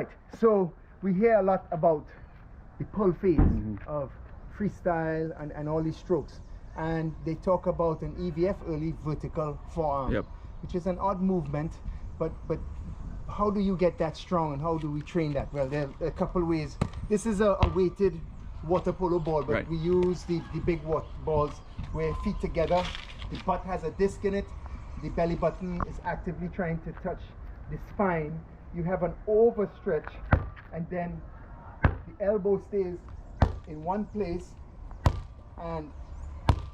Right. So we hear a lot about the pull phase of freestyle and all these strokes. And they talk about an EVF, early vertical forearm, which is an odd movement, but how do you get that strong and how do we train that? Well, there are a couple ways. This is a weighted water polo ball, but we use the big balls where feet together, the butt has a disc in it, the belly button is actively trying to touch the spine. You have an overstretch, and then the elbow stays in one place, and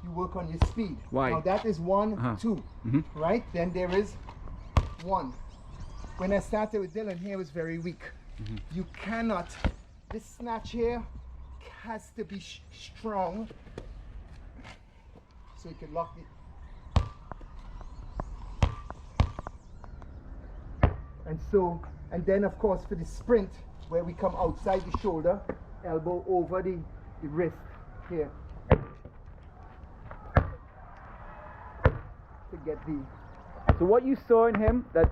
you work on your speed. Now that is 1, 2, right? Then there is 1. When I started with Dylan, here was very weak. You cannot, this snatch here has to be strong, so you can lock it. And then of course for the sprint, where we come outside the shoulder, elbow over the wrist here, to get the... So what you saw in him that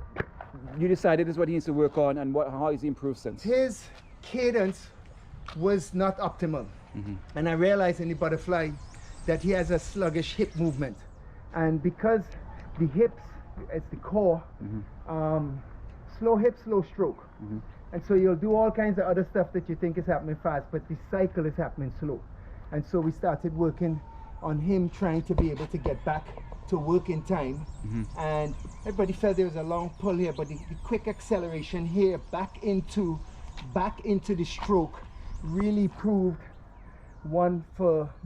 you decided is what he needs to work on, and how has he improved since? His cadence was not optimal. And I realized in the butterfly that he has a sluggish hip movement. And because the hips, it's the core, slow hip, slow stroke. And so you'll do all kinds of other stuff that you think is happening fast, but the cycle is happening slow. And so we started working on him trying to be able to get back to work in time. And everybody felt there was a long pull here, but the quick acceleration here back into the stroke really proved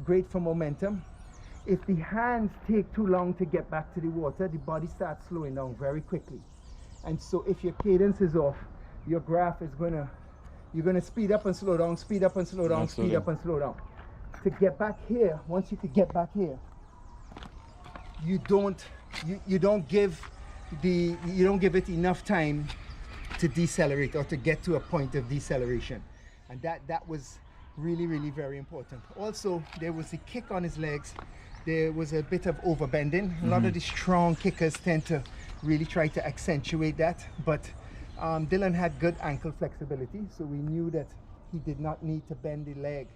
great for momentum. If the hands take too long to get back to the water, the body starts slowing down very quickly. And so if your cadence is off, your graph is you're gonna speed up and slow down, speed up and slow down, speed up and slow down. To get back here, once you could get back here, you don't give it enough time to decelerate or to get to a point of deceleration. And that was really, really very important. Also, there was a kick on his legs. There was a bit of overbending. A lot of the strong kickers tend to really try to accentuate that, but Dylan had good ankle flexibility, so we knew that he did not need to bend the leg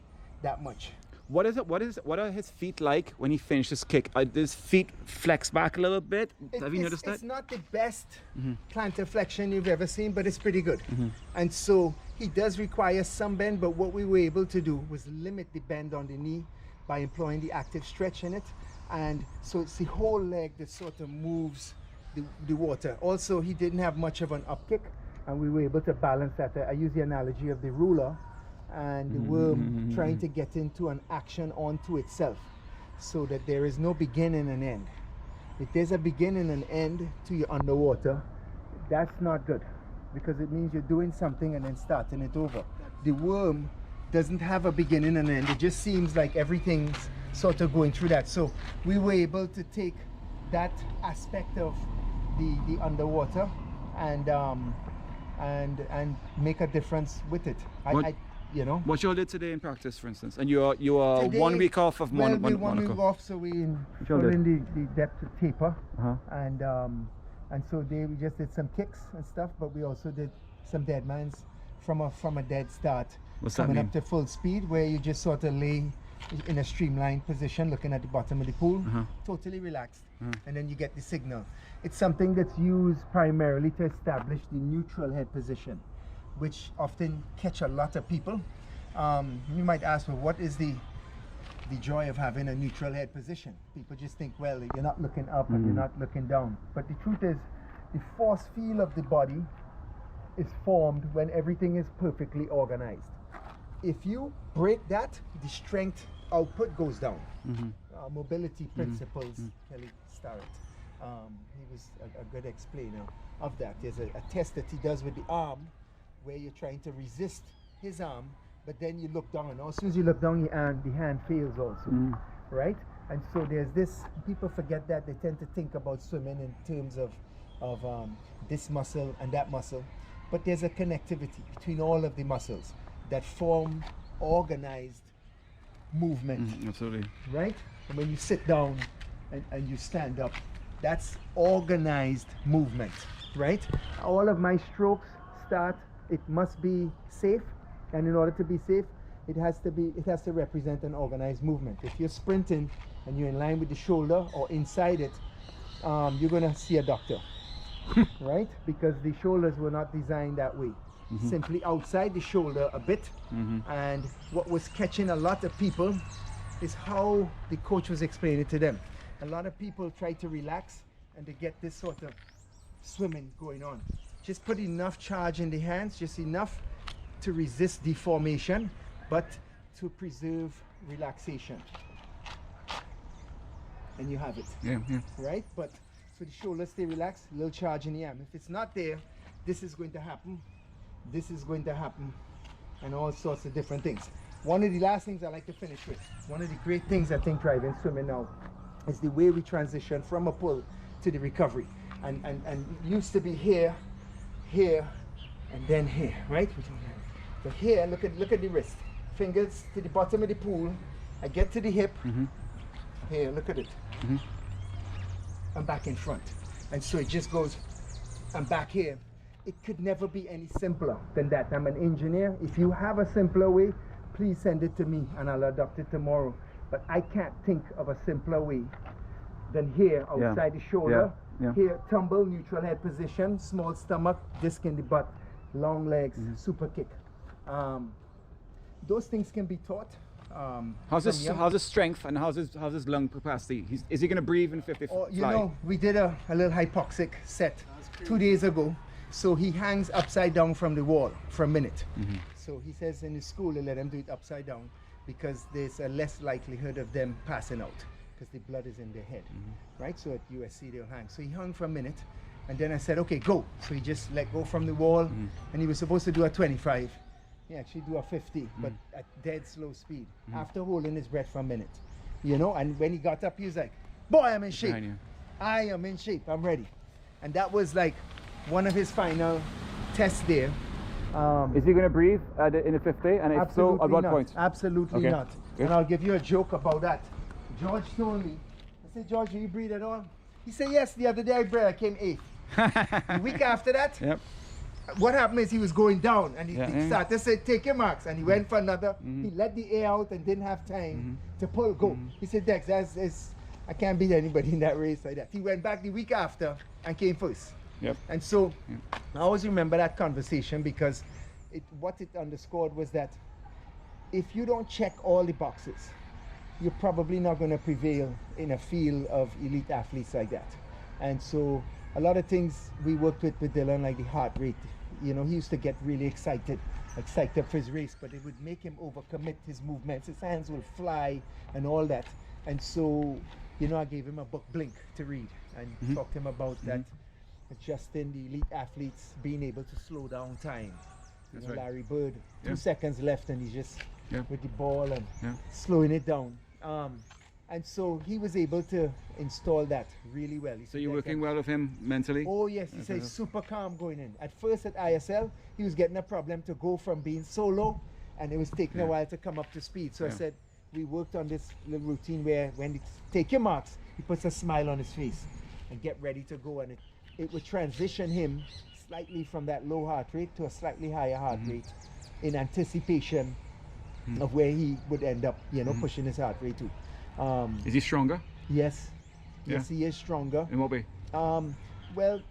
that much. What are his feet like when he finished his kick? Does his feet flex back a little bit? Have you noticed that? It's not the best plantar flexion you've ever seen, but it's pretty good. And so he does require some bend, but what we were able to do was limit the bend on the knee by employing the active stretch in it. And so it's the whole leg that sort of moves the water. Also, he didn't have much of an up kick, and we were able to balance that. I use the analogy of the ruler and the worm trying to get into an action onto itself, so that there is no beginning and end. If there's a beginning and end to your underwater, that's not good, because it means you're doing something and then starting it over. The worm doesn't have a beginning and end. It just seems like everything's sort of going through that. So we were able to take that aspect of the underwater and make a difference with it. You know. What you all did today in practice, for instance, and you are today, 1 week off of one week off, so we put in the depth taper, and so we just did some kicks and stuff, but we also did some deadmans from a dead start. What's that mean? Coming up to full speed, where you just sort of lay in a streamlined position, looking at the bottom of the pool, totally relaxed, and then you get the signal. It's something that's used primarily to establish the neutral head position, which often catch a lot of people. You might ask, well, what is the joy of having a neutral head position? People just think, well, you're not looking up and you're not looking down. But the truth is, the force field of the body is formed when everything is perfectly organized. If you break that, the strength output goes down. Mobility principles, Kelly Starrett. He was a good explainer of that. There's a test that he does with the arm, where you're trying to resist his arm, but then you look down, and as soon as you look down, the hand fails also, right? And so there's this, people forget that. They tend to think about swimming in terms of this muscle and that muscle, but there's a connectivity between all of the muscles that form organized movement. Absolutely. Right? And when you sit down and you stand up, that's organized movement, right? All of my strokes start it must be safe, and in order to be safe, it has to represent an organized movement. If you're sprinting and you're in line with the shoulder or inside it, you're gonna see a doctor, right? Because the shoulders were not designed that way. Simply outside the shoulder a bit. And what was catching a lot of people is how the coach was explaining it to them. A lot of people try to relax and they get this sort of swimming going on. Just put enough charge in the hands, just enough to resist deformation, but to preserve relaxation. And you have it. Yeah. Right? But so the shoulders stay relaxed, a little charge in the arm. If it's not there, this is going to happen, this is going to happen, and all sorts of different things. One of the last things I like to finish with, one of the great things I think driving swimming now is the way we transition from a pull to the recovery. And used to be here, and then here, right? But here, look at the wrist. Fingers to the bottom of the pool. I get to the hip. Here, look at it. I'm back in front. And so it just goes, I'm back here. It could never be any simpler than that. I'm an engineer. If you have a simpler way, please send it to me and I'll adopt it tomorrow. But I can't think of a simpler way than here, outside the shoulder. Here, tumble, neutral head position, small stomach, disc in the butt, long legs, super kick. Those things can be taught. How's his strength and how's his lung capacity? Is he going to breathe in 50 fly? You know, we did a little hypoxic set 2 days ago. So he hangs upside down from the wall for a minute. So he says in his school they let him do it upside down because there's a less likelihood of them passing out because the blood is in their head, right? So at USC they'll hang. So he hung for a minute, and then I said, okay, go. So he just let go from the wall, and he was supposed to do a 25. He actually do a 50, but at dead slow speed after holding his breath for a minute, you know. And when he got up, he was like, boy, I'm in shape. I am in shape. I'm ready. And that was like one of his final tests there. Is he going to breathe in the 50? And if so, at what point? Absolutely not. Good. And I'll give you a joke about that. George told me, I said, George, do you breathe at all? He said, yes, the other day I breathed, I came 8th. The week after that, what happened is he was going down and he started to say, take your marks. And he went for another. He let the air out and didn't have time to pull, go. He said, Dex, I can't beat anybody in that race like that. He went back the week after and came first. And so I always remember that conversation because what it underscored was that if you don't check all the boxes, you're probably not going to prevail in a field of elite athletes like that. And so a lot of things we worked with Dylan, like the heart rate. You know, he used to get really excited for his race, but it would make him overcommit his movements. His hands will fly and all that. And so, you know, I gave him a book, Blink, to read and talked to him about that. Adjusting the elite athletes being able to slow down time. You know, Larry Bird, 2 seconds left and he's just with the ball and slowing it down. And so he was able to install that really well. So you're working well with him mentally? Oh yes, he says super calm going in. At first at ISL, he was getting a problem to go from being so low and it was taking a while to come up to speed. So I said, we worked on this little routine where when you take your marks, he puts a smile on his face and get ready to go, and it would transition him slightly from that low heart rate to a slightly higher heart rate in anticipation of where he would end up, you know, pushing his heart rate to. Is he stronger? Yes. Yes, he is stronger. In what way? Well,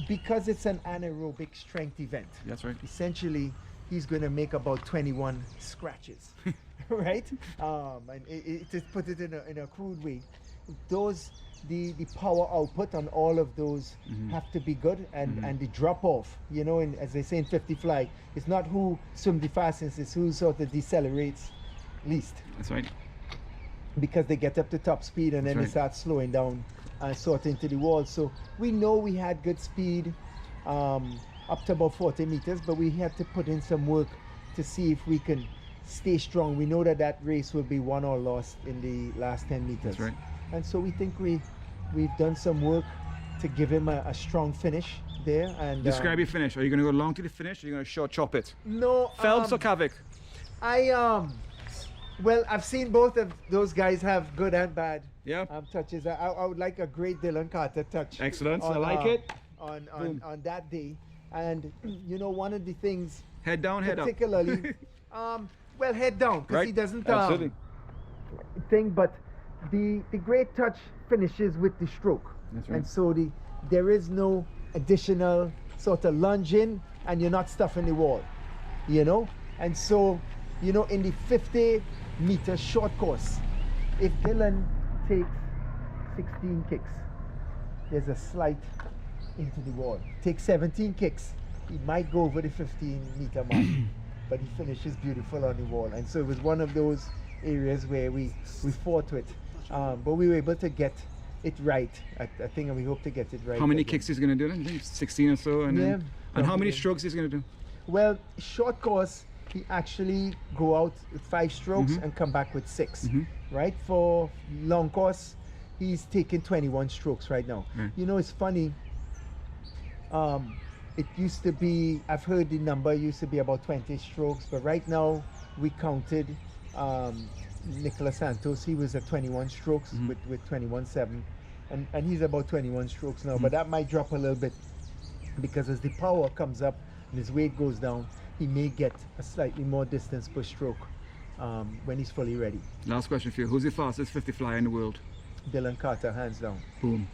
because it's an anaerobic strength event. That's right. Essentially, he's going to make about 21 scratches, right? And to put it in a crude way, the power output on all of those have to be good, and the drop off, you know, as they say in 50 fly, it's not who swim the fastest, it's who sort of decelerates least. That's right. Because they get up to top speed and then they start slowing down and sort into the wall. So we know we had good speed up to about 40 meters, but we had to put in some work to see if we can stay strong. We know that race will be won or lost in the last 10 meters. That's right. And so we think we've done some work to give him a strong finish there. And describe your finish. Are you going to go long to the finish, or are you going to short chop it? No. Phelps or Kavik? Well, I've seen both of those guys have good and bad touches. I would like a great Dylan Carter touch. Excellent. I like it. On that day. And you know, one of the things Head down, head up. particularly, well, head down, because Right. he doesn't Absolutely. thing, but the great touch finishes with the stroke. That's right. And so there is no additional sort of lunge in, and you're not stuffing the wall, you know. And so, you know, in the 50-meter short course, if Dylan takes 16 kicks, there's a slight into the wall. Take 17 kicks, he might go over the 15-meter mark, but he finishes beautiful on the wall. And so it was one of those areas where we fought with, but we were able to get it right. I think, and we hope to get it right. How many again. kicks he's going to do then? I think 16 or so. And, Yeah, then, and how many probably. strokes he's going to do? Well, short course, he actually go out with 5 strokes Mm-hmm. and come back with 6, right? For long course, he's taking 21 strokes right now. Right. You know, it's funny. It used to be, I've heard the number used to be about 20 strokes, but right now we counted Nicolas Santos. He was at 21 strokes with 21.7, and he's about 21 strokes now. But that might drop a little bit, because as the power comes up and his weight goes down, he may get a slightly more distance per stroke when he's fully ready. Last question for you. Who's the fastest 50 flyer in the world? Dylan Carter, hands down. Boom.